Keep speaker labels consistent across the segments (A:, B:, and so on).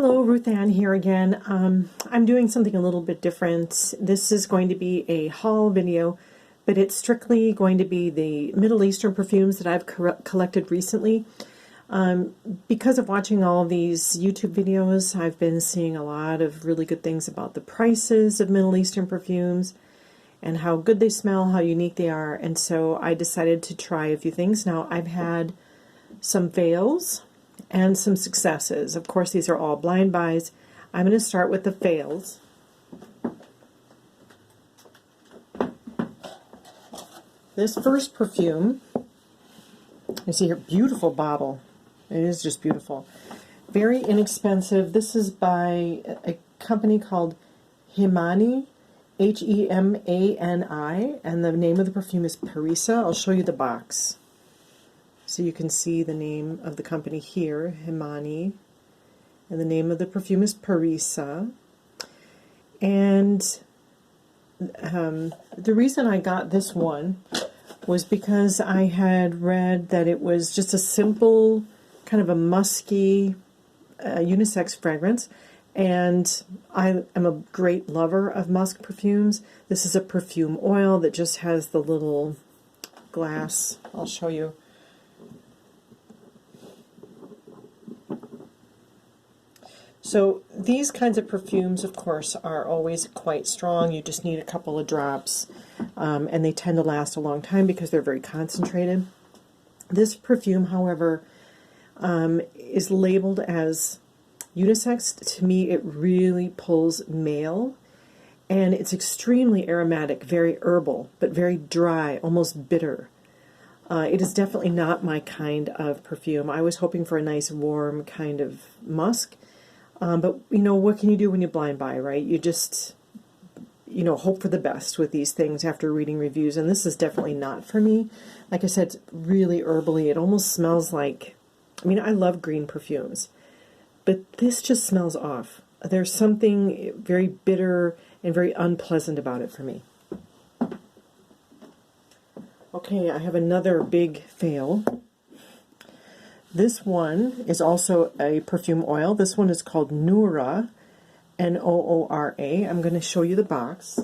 A: Hello, Ruth Ann here again. I'm doing something a little bit different. This is going to be a haul video, but it's strictly going to be the Middle Eastern perfumes that I've collected recently. Because of watching all these YouTube videos, I've been seeing a lot of really good things about the prices of Middle Eastern perfumes and how good they smell, how unique they are, and so I decided to try a few things. Now, I've had some fails and some successes. Of course, these are all blind buys. I'm going to start with the fails. This first perfume, you see here, beautiful bottle. It is just beautiful. Very inexpensive. This is by a company called Hemani, Hemani, and the name of the perfume is Parisa. I'll show you the box. So you can see the name of the company here, Hemani, and the name of the perfume is Parisa. And the reason I got this one was because I had read that it was just a simple, kind of a musky, unisex fragrance, and I am a great lover of musk perfumes. This is a perfume oil that just has the little glass. I'll show you. So these kinds of perfumes, of course, are always quite strong. You just need a couple of drops, and they tend to last a long time because they're very concentrated. This perfume, however, is labeled as unisex. To me, it really pulls male, and it's extremely aromatic, very herbal, but very dry, almost bitter. It is definitely not my kind of perfume. I was hoping for a nice, warm kind of musk. But, you know, what can you do when you blind buy, right? You just, you know, hope for the best with these things after reading reviews. And this is definitely not for me. Like I said, it's really herbally. It almost smells like, I mean, I love green perfumes. But this just smells off. There's something very bitter and very unpleasant about it for me. Okay, I have another big fail. This one is also a perfume oil. This one is called Noora, N-O-O-R-A. I'm going to show you the box.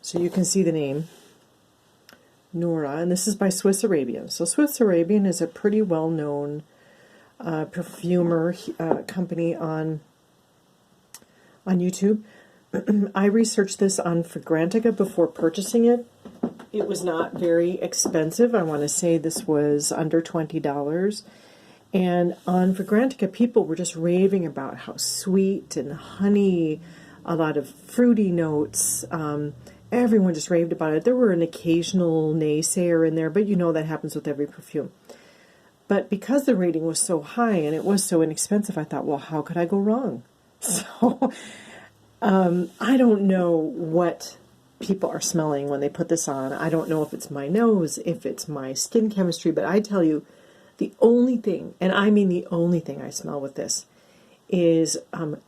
A: So you can see the name, Noora, and this is by Swiss Arabian. So Swiss Arabian is a pretty well-known perfumer company on YouTube. I researched this on Fragrantica before purchasing it. It was not very expensive. I want to say this was under $20. And on Fragrantica, people were just raving about how sweet and honey, a lot of fruity notes. Everyone just raved about it. There were an occasional naysayer in there, but you know that happens with every perfume. But because the rating was so high and it was so inexpensive, I thought, well, how could I go wrong? So I don't know what people are smelling when they put this on. I don't know if it's my nose, if it's my skin chemistry, but I tell you, the only thing, and I mean the only thing I smell with this, is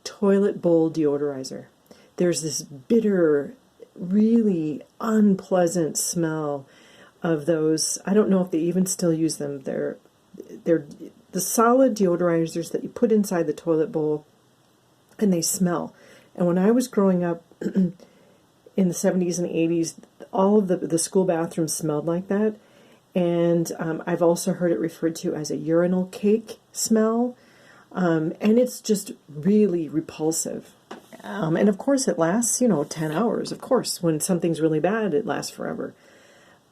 A: toilet bowl deodorizer. There's this bitter, really unpleasant smell of those. I don't know if they even still use them. They're the solid deodorizers that you put inside the toilet bowl, and they smell. And when I was growing up, in the 70s and 80s, all of the school bathrooms smelled like that. And I've also heard it referred to as a urinal cake smell. And it's just really repulsive. And of course it lasts, 10 hours. Of course, when something's really bad, it lasts forever.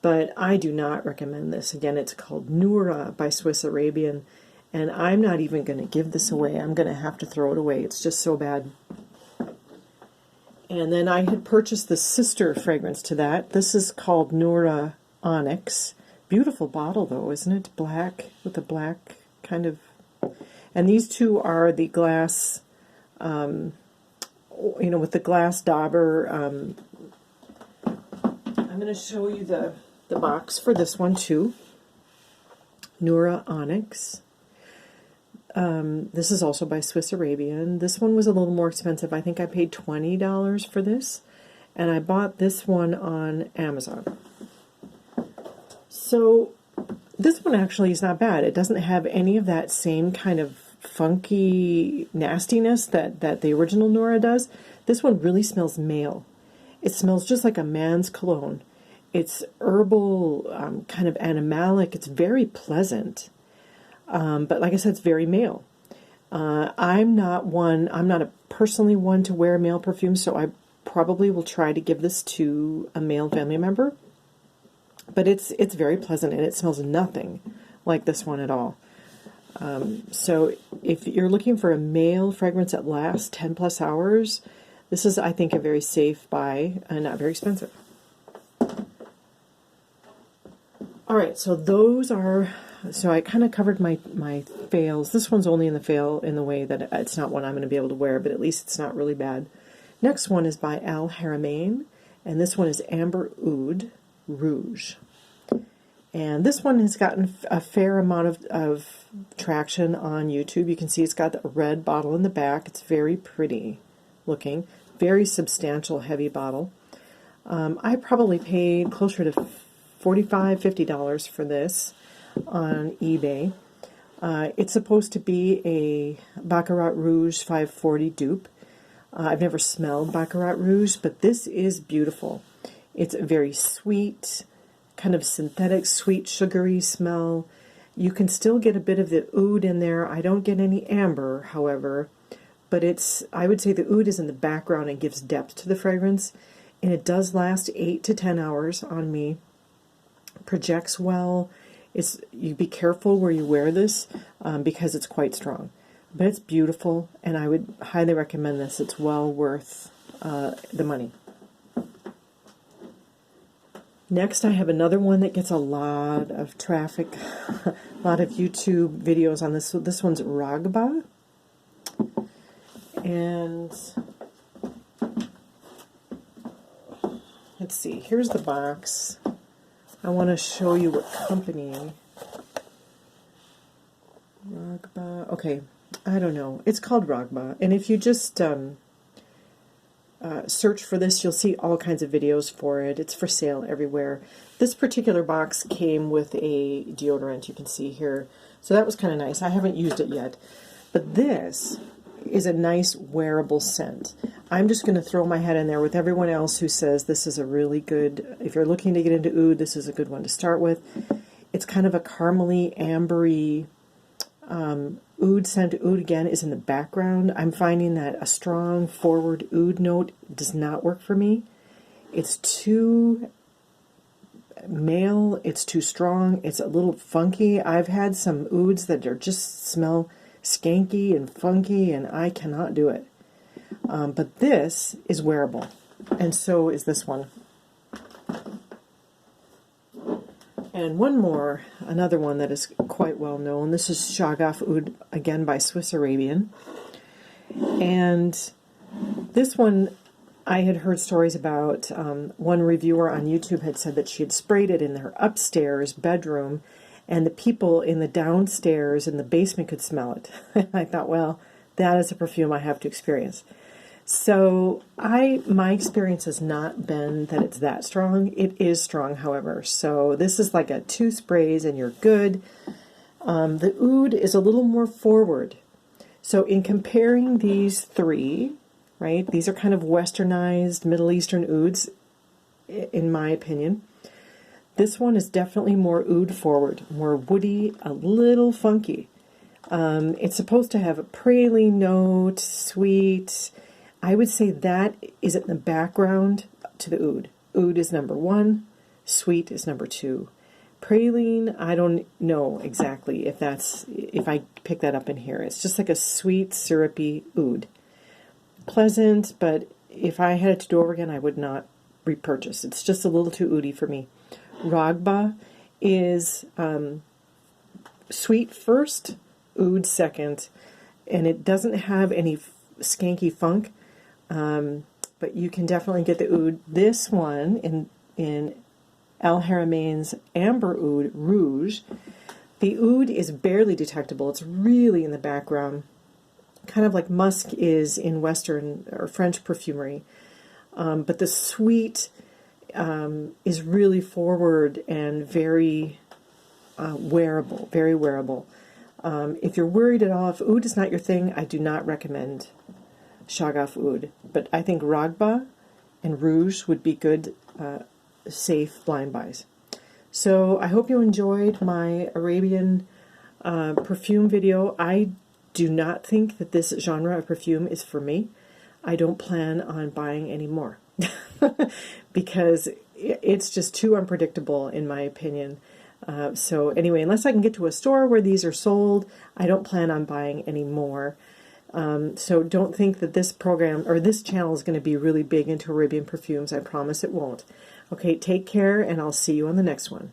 A: But I do not recommend this. Again, it's called Noora by Swiss Arabian. And I'm not even going to give this away. I'm going to have to throw it away. It's just so bad. And then I had purchased the sister fragrance to that. This is called Nora Onyx. Beautiful bottle, though, isn't it? Black, with a black kind of... And these two are the glass, with the glass dauber. I'm going to show you the box for this one, too. Nora Onyx. This is also by Swiss Arabian. This one was a little more expensive. I think I paid $20 for this. And I bought this one on Amazon. So This one actually is not bad. It doesn't have any of that same kind of funky nastiness that the original Noora does. This one really smells male. It smells just like a man's cologne. It's herbal, kind of animalic. It's very pleasant. But like I said, it's very male. I'm not a personally one to wear male perfume, so I probably will try to give this to a male family member. But it's very pleasant, and it smells nothing like this one at all. So if you're looking for a male fragrance that lasts 10 plus hours, this is, I think, a very safe buy and not very expensive. All right, so I kind of covered my fails. This one's only in the fail in the way that it's not one I'm going to be able to wear, but at least it's not really bad. Next one is by Haramain, and this one is Amber Oud Rouge. And this one has gotten a fair amount of traction on YouTube. You can see it's got a red bottle in the back. It's very pretty looking, very substantial, heavy bottle. I probably paid closer to $45, $50 for this on eBay. It's supposed to be a Baccarat Rouge 540 dupe. I've never smelled Baccarat Rouge, but this is beautiful. It's very sweet, kind of synthetic, sweet, sugary smell. You can still get a bit of the oud in there. I don't get any amber, however, but I would say the oud is in the background and gives depth to the fragrance, and it does last 8 to 10 hours on me. Projects well. You be careful where you wear this because it's quite strong. But it's beautiful, and I would highly recommend this. It's well worth the money. Next, I have another one that gets a lot of traffic, a lot of YouTube videos on this. So this one's Raghba. And let's see, here's the box. I want to show you what company. Raghba. Okay, I don't know. It's called Raghba. And if you just search for this, you'll see all kinds of videos for it. It's for sale everywhere. This particular box came with a deodorant, you can see here. So that was kind of nice. I haven't used it yet. But this is a nice wearable scent. I'm just going to throw my head in there with everyone else who says this is a really good, if you're looking to get into oud, this is a good one to start with. It's kind of a caramely, ambery oud scent. Oud, again, is in the background. I'm finding that a strong forward oud note does not work for me. It's too male. It's too strong. It's a little funky. I've had some ouds that are just smell skanky and funky, and I cannot do it. But this is wearable, and so is this one. And one more, another one that is quite well known. This is Shaghaf Oud, again by Swiss Arabian. And this one, I had heard stories about. One reviewer on YouTube had said that she had sprayed it in her upstairs bedroom, and the people in the downstairs in the basement could smell it. I thought, well, that is a perfume I have to experience. So my experience has not been that it's that strong. It is strong, however. So this is like a 2 sprays and you're good. The oud is a little more forward. So in comparing these 3, right, these are kind of westernized Middle Eastern ouds, in my opinion. This one is definitely more oud forward, more woody, a little funky. It's supposed to have a praline note, sweet. I would say that is in the background to the oud. Oud is number 1, sweet is number 2. Praline, I don't know exactly if I pick that up in here. It's just like a sweet, syrupy oud. Pleasant, but if I had it to do over again, I would not repurchase. It's just a little too oudy for me. Raghba is sweet first, oud second, and it doesn't have any skanky funk, but you can definitely get the oud. This one in Haramain's Amber Oud Rouge, the oud is barely detectable. It's really in the background, kind of like musk is in Western or French perfumery, but the sweet is really forward and very wearable, very wearable. If you're worried at all if oud is not your thing, I do not recommend Shaghaf oud. But I think Raghba and Rouge would be good, safe blind buys. So I hope you enjoyed my Arabian perfume video. I do not think that this genre of perfume is for me. I don't plan on buying any more because it's just too unpredictable in my opinion. So anyway, unless I can get to a store where these are sold, I don't plan on buying any more. So don't think that this program or this channel is going to be really big into Arabian perfumes. I promise it won't. Okay, take care, and I'll see you on the next one.